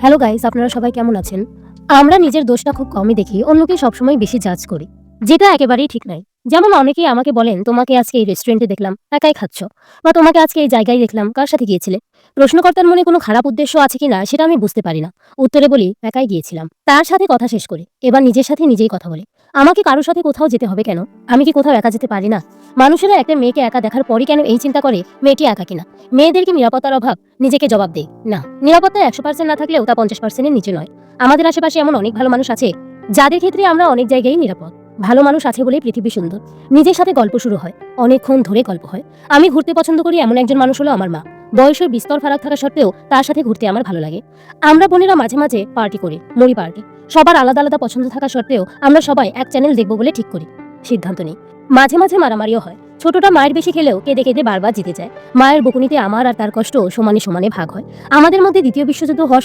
Hello guys, আপনারা সবাই কেমন আছেন? আমরা নিজের দোষটা খুব কমই দেখি, অন্যকে সবসময় বেশি জাজ করি, যেটা একেবারেই ঠিক নয়। যেমন অনেকেই আমাকে বলেন, তোমাকে আজকে এই রেস্টুরেন্টে দেখলাম, একাই খাচ্ছ, বা তোমাকে আজকে এই জায়গায় দেখলাম, কার সাথে গিয়েছিলে? প্রশ্নকর্তার মনে কোনো খারাপ উদ্দেশ্য আছে কিনা সেটা আমি বুঝতে পারি না। উত্তরে বলি, একাই গিয়েছিলাম। তার সাথে কথা শেষ করে এবার নিজের সাথে নিজেই কথা বলি, আমাকে কারোর সাথে কোথাও যেতে হবে কেন? আমি কি কোথাও একা যেতে পারি না? মানুষেরা একটা মেয়েকে একা দেখার পরই কেন এই চিন্তা করে মেয়েটি একা কিনা? মেয়েদের কি নিরাপত্তার অভাব? নিজেকে জবাব দেই, না। নিরাপত্তা 100% না থাকলেও তা 50%-এর নিচে নয়। আমাদের আশেপাশে এমন অনেক ভালো মানুষ আছে যাদের ক্ষেত্রে আমরা অনেক জায়গায় নিরাপদ। ভালো মানুষ আছে বলেই পৃথিবী সুন্দর। নিজের সাথে গল্প শুরু হয়, অনেকক্ষণ ধরে গল্প হয়। আমি ঘুরতে পছন্দ করি, এমন একজন মানুষ হলো আমার মা। বয়সের বিস্তর ফারাক থাকা সত্ত্বেও তার সাথে ঘুরতে আমার ভালো লাগে। আমরা বোনেরা মাঝে মাঝে পার্টি করি, মুড়ি পার্টি। সবার আলাদা আলাদা পছন্দ থাকা সত্ত্বেও আমরা সবাই এক চ্যানেল দেখবো বলে ঠিক করি, সিদ্ধান্ত নিই। মাঝে মাঝে মারামারিও হয়। ছোটটা মায়ের বেশি খেলেও কেঁদে কেঁদে বারবার জিতে যায়। মায়ের বকুনিতে আমার আর তার কষ্ট সমানে সমানে ভাগ হয়। আমাদের মধ্যে দ্বিতীয় বিশ্বযুদ্ধ হওয়ার